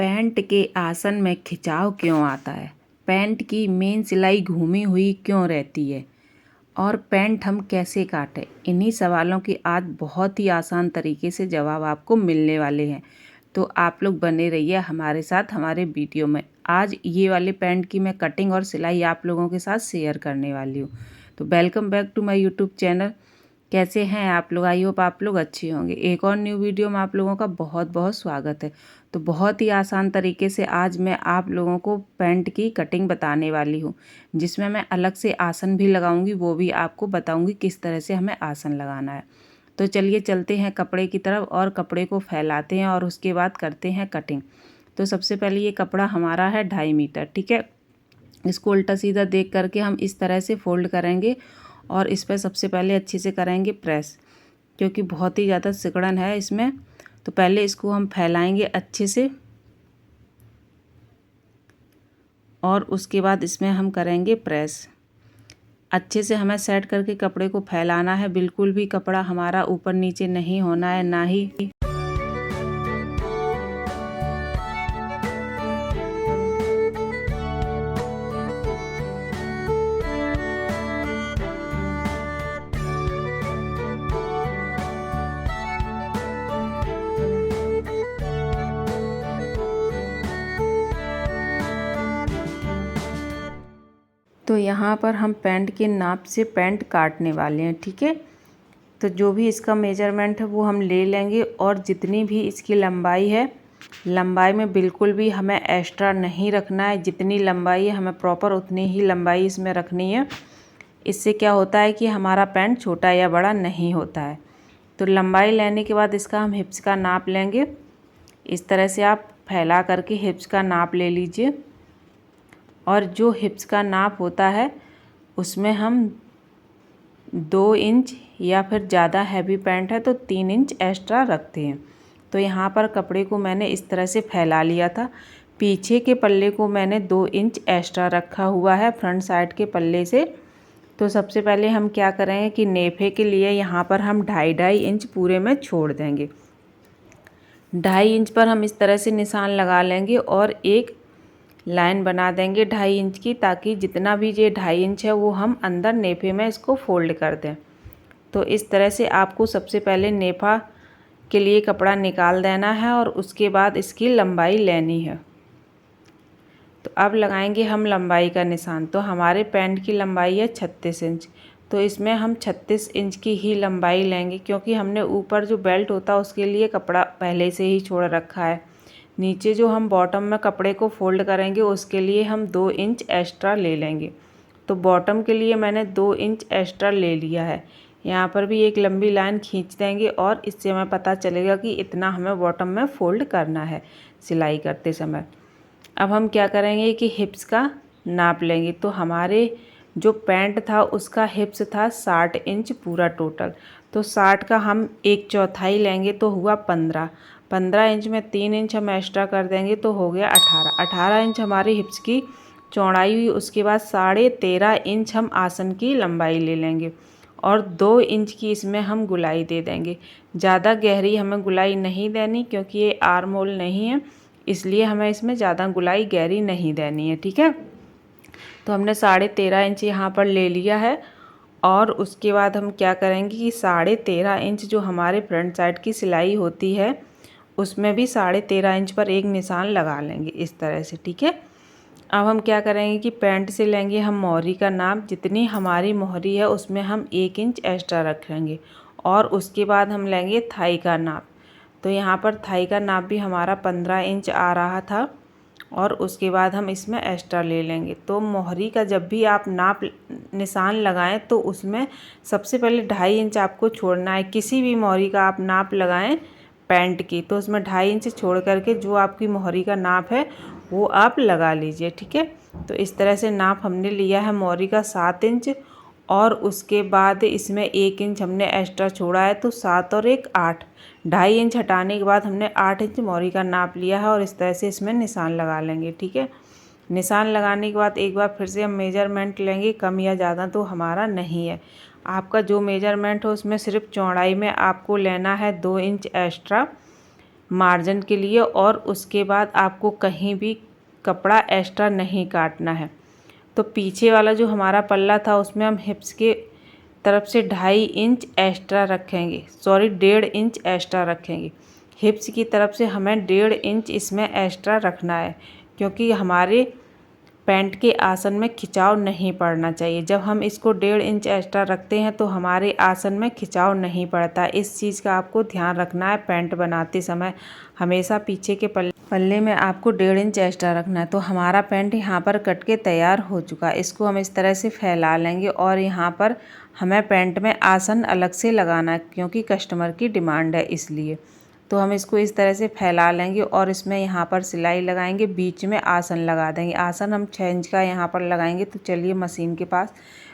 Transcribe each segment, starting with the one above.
Pant के आसन में खिंचाव क्यों आता है? पैंट की मेन सिलाई घूमी हुई क्यों रहती है? और पैंट हम कैसे काटें? इन्हीं सवालों के आज बहुत ही आसान तरीके से जवाब आपको मिलने वाले हैं। तो आप लोग बने रहिए हमारे साथ हमारे वीडियो में। आज ये वाले पैंट की मैं कटिंग और सिलाई आप लोगों के साथ शेयर करने वाली हूँ। तो welcome back to my YouTube channel. कैसे हैं आप लोग? आई होप आप लोग अच्छे होंगे। एक और न्यू वीडियो में आप लोगों का बहुत बहुत स्वागत है। तो बहुत ही आसान तरीके से आज मैं आप लोगों को पैंट की कटिंग बताने वाली हूँ, जिसमें मैं अलग से आसन भी लगाऊंगी, वो भी आपको बताऊंगी किस तरह से हमें आसन लगाना है। तो चलिए चलते हैं कपड़े की तरफ और कपड़े को फैलाते हैं और उसके बाद करते हैं कटिंग। तो सबसे पहले ये कपड़ा हमारा है 2.5 मीटर, ठीक है। इसको उल्टा सीधा देख करके हम इस तरह से फोल्ड करेंगे और इस पर सबसे पहले अच्छे से करेंगे प्रेस, क्योंकि बहुत ही ज़्यादा सिकुड़न है इसमें। तो पहले इसको हम फैलाएंगे अच्छे से और उसके बाद इसमें हम करेंगे प्रेस। अच्छे से हमें सेट करके कपड़े को फैलाना है, बिल्कुल भी कपड़ा हमारा ऊपर नीचे नहीं होना है, ना ही तो यहाँ पर हम पैंट के नाप से पैंट काटने वाले हैं, ठीक है। तो जो भी इसका मेजरमेंट है वो हम ले लेंगे और जितनी भी इसकी लंबाई है, लंबाई में बिल्कुल भी हमें एक्स्ट्रा नहीं रखना है। जितनी लंबाई है हमें प्रॉपर उतनी ही लंबाई इसमें रखनी है। इससे क्या होता है कि हमारा पैंट छोटा या बड़ा नहीं होता है। तो लंबाई लेने के बाद इसका हम हिप्स का नाप लेंगे। इस तरह से आप फैला करके हिप्स का नाप ले लीजिए और जो हिप्स का नाप होता है उसमें हम 2 इंच या फिर ज़्यादा हैवी पैंट है तो 3 इंच एक्स्ट्रा रखते हैं। तो यहाँ पर कपड़े को मैंने इस तरह से फैला लिया था। पीछे के पल्ले को मैंने 2 इंच एक्स्ट्रा रखा हुआ है फ्रंट साइड के पल्ले से। तो सबसे पहले हम क्या करेंगे कि नेफे के लिए यहाँ पर हम 2.5 इंच पूरे में छोड़ देंगे। 2.5 इंच पर हम इस तरह से निशान लगा लेंगे और एक लाइन बना देंगे 2.5 इंच की, ताकि जितना भी ये 2.5 इंच है वो हम अंदर नेफे में इसको फोल्ड कर दें। तो इस तरह से आपको सबसे पहले नेफा के लिए कपड़ा निकाल देना है और उसके बाद इसकी लंबाई लेनी है। तो अब लगाएंगे हम लंबाई का निशान। तो हमारे पैंट की लंबाई है 36 इंच। तो इसमें हम 36 इंच की ही लंबाई लेंगे, क्योंकि हमने ऊपर जो बेल्ट होता है उसके लिए कपड़ा पहले से ही छोड़ रखा है। नीचे जो हम बॉटम में कपड़े को फोल्ड करेंगे उसके लिए हम 2 इंच एक्स्ट्रा ले लेंगे। तो बॉटम के लिए मैंने 2 इंच एक्स्ट्रा ले लिया है। यहाँ पर भी एक लंबी लाइन खींच देंगे और इससे हमें पता चलेगा कि इतना हमें बॉटम में फोल्ड करना है सिलाई करते समय। अब हम क्या करेंगे कि हिप्स का नाप लेंगे। तो हमारे जो पैंट था उसका हिप्स था 60 इंच पूरा टोटल। तो 60 का हम 1/4 लेंगे तो हुआ 15 इंच में 3 इंच हम एक्स्ट्रा कर देंगे तो हो गया 18 इंच हमारी हिप्स की चौड़ाई हुई। उसके बाद 13.5 इंच हम आसन की लंबाई ले लेंगे और 2 इंच की इसमें हम गुलाई दे देंगे। ज़्यादा गहरी हमें गुलाई नहीं देनी, क्योंकि ये आर्म होल नहीं है, इसलिए हमें इसमें ज़्यादा गुलाई गहरी नहीं देनी है, ठीक है। तो हमने 13.5 इंच यहाँ पर ले लिया है और उसके बाद हम क्या करेंगे कि 13.5 इंच जो हमारे फ्रंट साइड की सिलाई होती है उसमें भी 13.5 इंच पर एक निशान लगा लेंगे इस तरह से, ठीक है। अब हम क्या करेंगे कि पैंट से लेंगे हम मोहरी का नाप। जितनी हमारी मोहरी है उसमें हम 1 इंच एक्स्ट्रा रखेंगे और उसके बाद हम लेंगे थाई का नाप। तो यहाँ पर थाई का नाप भी हमारा 15 इंच आ रहा था और उसके बाद हम इसमें एक्स्ट्रा ले लेंगे। तो मोहरी का जब भी आप नाप निशान लगाएं तो उसमें सबसे पहले 2.5 इंच आपको छोड़ना है। किसी भी मोहरी का आप नाप लगाएं पैंट की तो उसमें 2.5 इंच छोड़ करके जो आपकी मोहरी का नाप है वो आप लगा लीजिए, ठीक है। तो इस तरह से नाप हमने लिया है मोहरी का 7 इंच और उसके बाद इसमें 1 इंच हमने एक्स्ट्रा छोड़ा है, तो 7 और 1 8, 2.5 इंच हटाने के बाद हमने 8 इंच मोहरी का नाप लिया है और इस तरह से इसमें निशान लगा लेंगे, ठीक है। निशान लगाने के बाद एक बार फिर से हम मेजरमेंट लेंगे। कम या ज़्यादा तो हमारा नहीं है, आपका जो मेजरमेंट हो उसमें सिर्फ चौड़ाई में आपको लेना है 2 इंच एक्स्ट्रा। मार्जिन के लिए। और उसके बाद आपको कहीं भी कपड़ा एक्स्ट्रा नहीं काटना है। तो पीछे वाला जो हमारा पल्ला था उसमें हम हिप्स के तरफ से 2.5 इंच एक्स्ट्रा रखेंगे, सॉरी 1.5 इंच एक्स्ट्रा रखेंगे। हिप्स की तरफ से हमें 1.5 इंच इसमें एक्स्ट्रा रखना है, क्योंकि हमारे पैंट के आसन में खिंचाव नहीं पड़ना चाहिए। जब हम इसको 1.5 इंच एक्स्ट्रा रखते हैं तो हमारे आसन में खिंचाव नहीं पड़ता। इस चीज़ का आपको ध्यान रखना है। पैंट बनाते समय हमेशा पीछे के पल्ले में आपको 1.5 इंच एक्स्ट्रा रखना है। तो हमारा पैंट यहाँ पर कट के तैयार हो चुका है। इसको हम इस तरह से फैला लेंगे और यहाँ पर हमें पैंट में आसन अलग से लगाना है, क्योंकि कस्टमर की डिमांड है इसलिए। तो हम इसको इस तरह से फैला लेंगे और इसमें यहाँ पर सिलाई लगाएंगे, बीच में आसन लगा देंगे। आसन हम 6 इंच का यहाँ पर लगाएंगे। तो चलिए मशीन के पास।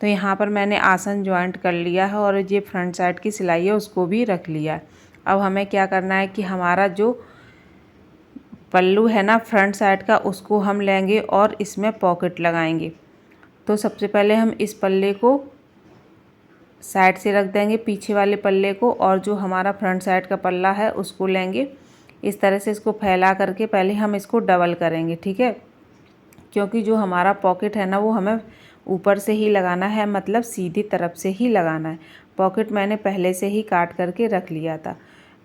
तो यहाँ पर मैंने आसन जॉइंट कर लिया है और ये फ्रंट साइड की सिलाई है उसको भी रख लिया है। अब हमें क्या करना है कि हमारा जो पल्लू है ना फ्रंट साइड का, उसको हम लेंगे और इसमें पॉकेट लगाएंगे। तो सबसे पहले हम इस पल्ले को साइड से रख देंगे, पीछे वाले पल्ले को, और जो हमारा फ्रंट साइड का पल्ला है उसको लेंगे। इस तरह से इसको फैला करके पहले हम इसको डबल करेंगे, ठीक है। क्योंकि जो हमारा पॉकेट है ना वो हमें ऊपर से ही लगाना है, मतलब सीधी तरफ से ही लगाना है। पॉकेट मैंने पहले से ही काट करके रख लिया था।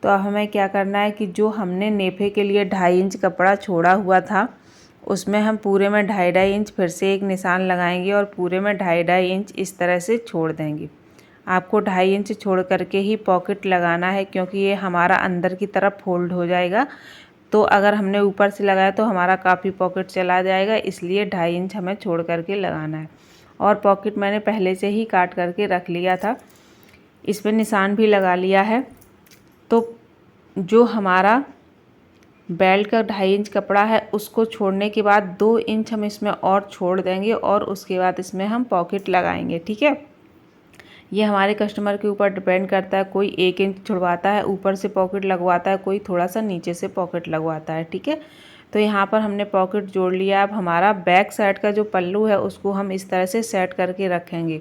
तो अब हमें क्या करना है कि जो हमने नेफे के लिए 2.5 इंच कपड़ा छोड़ा हुआ था उसमें हम पूरे में 2.5 इंच फिर से एक निशान लगाएंगे और पूरे में 2.5 इंच इस तरह से छोड़ देंगे। आपको 2.5 इंच छोड़ करके ही पॉकेट लगाना है, क्योंकि ये हमारा अंदर की तरफ फोल्ड हो जाएगा। तो अगर हमने ऊपर से लगाया तो हमारा काफ़ी पॉकेट चला जाएगा, इसलिए 2.5 इंच हमें छोड़ करके लगाना है। और पॉकेट मैंने पहले से ही काट करके रख लिया था, इस पर निशान भी लगा लिया है। तो जो हमारा बेल्ट का 2.5 इंच कपड़ा है उसको छोड़ने के बाद 2 इंच हम इसमें और छोड़ देंगे और उसके बाद इसमें हम पॉकेट लगाएंगे, ठीक है। ये हमारे कस्टमर के ऊपर डिपेंड करता है, कोई 1 इंच छुड़वाता है ऊपर से पॉकेट लगवाता है, कोई थोड़ा सा नीचे से पॉकेट लगवाता है, ठीक है। तो यहाँ पर हमने पॉकेट जोड़ लिया। अब हमारा बैक साइड का जो पल्लू है उसको हम इस तरह से सेट करके रखेंगे।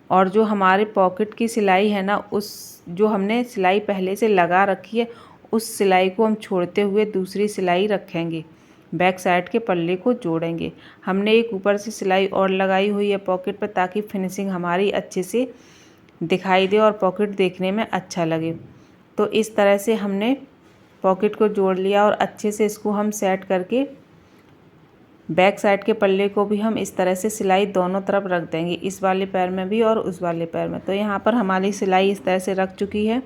और जो हमारे पॉकेट की सिलाई है ना, उस जो हमने सिलाई पहले से लगा रखी है उस सिलाई को हम छोड़ते हुए दूसरी सिलाई रखेंगे, बैक साइड के पल्ले को जोड़ेंगे। हमने एक ऊपर से सिलाई और लगाई हुई है पॉकेट पर, ताकि फिनिशिंग हमारी अच्छे से दिखाई दे और पॉकेट देखने में अच्छा लगे। तो इस तरह से हमने पॉकेट को जोड़ लिया और अच्छे से इसको हम सेट करके बैक साइड के पल्ले को भी हम इस तरह से सिलाई दोनों तरफ रख देंगे, इस वाले पैर में भी और उस वाले पैर में। तो यहाँ पर हमारी सिलाई इस तरह से रख चुकी है,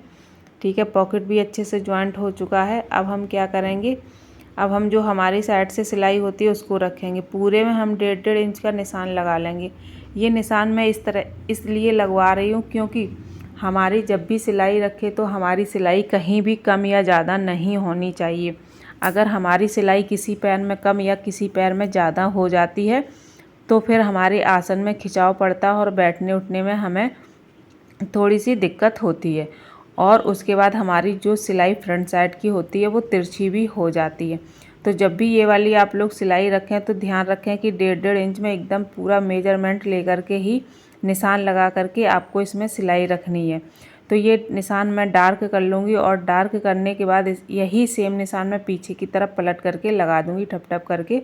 ठीक है। पॉकेट भी अच्छे से जॉइंट हो चुका है। अब हम क्या करेंगे, अब हम जो हमारी साइड से सिलाई होती है उसको रखेंगे। पूरे में हम 1.5 इंच का निशान लगा लेंगे। ये निशान मैं इस तरह इसलिए लगवा रही हूँ क्योंकि हमारी जब भी सिलाई रखे तो हमारी सिलाई कहीं भी कम या ज़्यादा नहीं होनी चाहिए। अगर हमारी सिलाई किसी पैर में कम या किसी पैर में ज़्यादा हो जाती है तो फिर हमारे आसन में खिंचाव पड़ता है और बैठने उठने में हमें थोड़ी सी दिक्कत होती है। और उसके बाद हमारी जो सिलाई फ्रंट साइड की होती है वो तिरछी भी हो जाती है। तो जब भी ये वाली आप लोग सिलाई रखें तो ध्यान रखें कि 1.5 इंच में एकदम पूरा मेजरमेंट लेकर के ही निशान लगा करके आपको इसमें सिलाई रखनी है। तो ये निशान मैं डार्क कर लूँगी और डार्क करने के बाद यही सेम निशान मैं पीछे की तरफ पलट करके लगा दूँगी ठप ठप करके,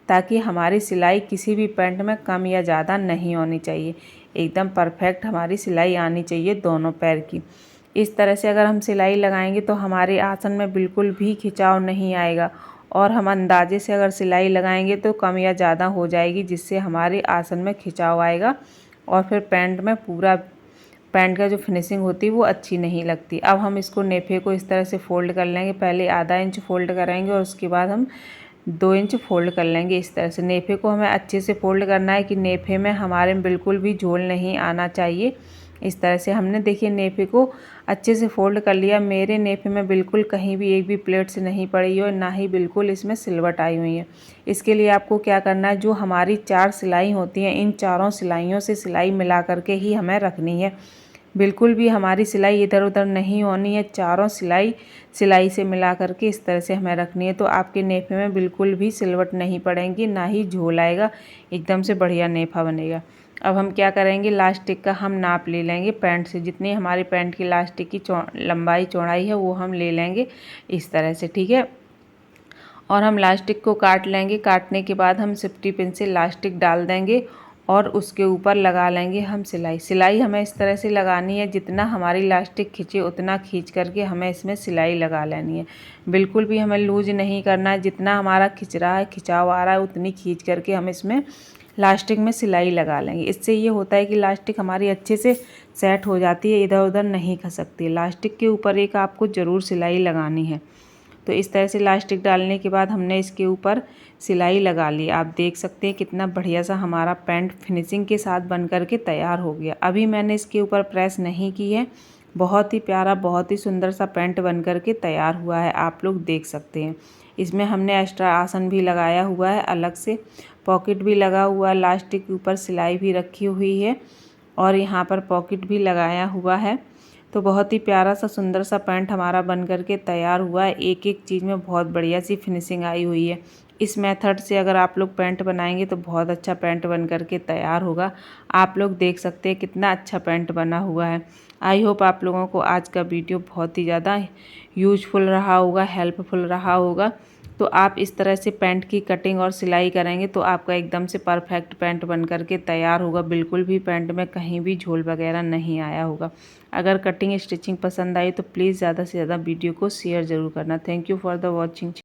ताकि हमारी सिलाई किसी भी पैंट में कम या ज़्यादा नहीं होनी चाहिए। एकदम परफेक्ट हमारी सिलाई आनी चाहिए दोनों पैर की। इस तरह से अगर हम सिलाई लगाएंगे तो हमारे आसन में बिल्कुल भी खिंचाव नहीं आएगा और हम अंदाजे से अगर सिलाई लगाएंगे तो कम या ज़्यादा हो जाएगी, जिससे हमारे आसन में खिंचाव आएगा और फिर पैंट में पूरा पैंट का जो फिनिशिंग होती है वो अच्छी नहीं लगती। अब हम इसको नेफे को इस तरह से फ़ोल्ड कर लेंगे। पहले आधा इंच फ़ोल्ड करेंगे और उसके बाद हम 2 इंच फ़ोल्ड कर लेंगे। इस तरह से नेफे को हमें अच्छे से फ़ोल्ड करना है कि नेफे में हमारे बिल्कुल भी झोल नहीं आना चाहिए। इस तरह से हमने देखिए नेफे को अच्छे से फ़ोल्ड कर लिया। मेरे नेफे में बिल्कुल कहीं भी एक भी प्लेट से नहीं पड़ी है और ना ही बिल्कुल इसमें सिलवट आई हुई है। इसके लिए आपको क्या करना है, जो हमारी 4 सिलाई होती हैं इन चारों सिलाइयों से सिलाई मिला करके ही हमें रखनी है। बिल्कुल भी हमारी सिलाई इधर उधर नहीं होनी है। चारों सिलाई से मिला करके इस तरह से हमें रखनी है। तो आपके नेफे में बिल्कुल भी सिलवट नहीं पड़ेगी, ना ही झोल आएगा, एकदम से बढ़िया नेफा बनेगा। अब हम क्या करेंगे, लास्टिक का हम नाप ले लेंगे पैंट से। जितनी हमारी पैंट की लास्टिक की लंबाई चौड़ाई है वो हम ले लेंगे इस तरह से, ठीक है। और हम लास्टिक को काट लेंगे। काटने के बाद हम सेफ्टी पिन से लास्टिक डाल देंगे और उसके ऊपर लगा लेंगे हम सिलाई। सिलाई हमें इस तरह से लगानी है, जितना हमारी लास्टिक खींचे उतना खींच करके हमें इसमें सिलाई लगा लेनी है। बिल्कुल भी हमें लूज नहीं करना है। जितना हमारा खिंच रहा है, खिंचाव आ रहा है, उतनी खींच करके हम इसमें लास्टिक में सिलाई लगा लेंगे। इससे ये होता है कि लास्टिक हमारी अच्छे से सेट हो जाती है, इधर उधर नहीं खसकती। लास्टिक के ऊपर एक आपको ज़रूर सिलाई लगानी है। तो इस तरह से लास्टिक डालने के बाद हमने इसके ऊपर सिलाई लगा ली। आप देख सकते हैं कितना बढ़िया सा हमारा पैंट फिनिशिंग के साथ बन कर के तैयार हो गया। अभी मैंने इसके ऊपर प्रेस नहीं की है। बहुत ही प्यारा, बहुत ही सुंदर सा पैंट बन कर के तैयार हुआ है, आप लोग देख सकते हैं। इसमें हमने एक्स्ट्रा आसन भी लगाया हुआ है, अलग से पॉकेट भी लगा हुआ है, लास्टिक के ऊपर सिलाई भी रखी हुई है और यहाँ पर पॉकेट भी लगाया हुआ है। तो बहुत ही प्यारा सा सुंदर सा पैंट हमारा बन कर के तैयार हुआ है। एक एक चीज़ में बहुत बढ़िया सी फिनिशिंग आई हुई है। इस मेथड से अगर आप लोग पैंट बनाएंगे तो बहुत अच्छा पैंट बन कर के तैयार होगा। आप लोग देख सकते हैं कितना अच्छा पैंट बना हुआ है। आई होप आप लोगों को आज का वीडियो बहुत ही ज़्यादा यूजफुल रहा होगा, हेल्पफुल रहा होगा। तो आप इस तरह से पैंट की कटिंग और सिलाई करेंगे तो आपका एकदम से परफेक्ट पैंट बन कर के तैयार होगा। बिल्कुल भी पैंट में कहीं भी झोल वगैरह नहीं आया होगा। अगर कटिंग स्टिचिंग पसंद आई तो प्लीज़ ज़्यादा से ज़्यादा वीडियो को शेयर ज़रूर करना। Thank you for the watching.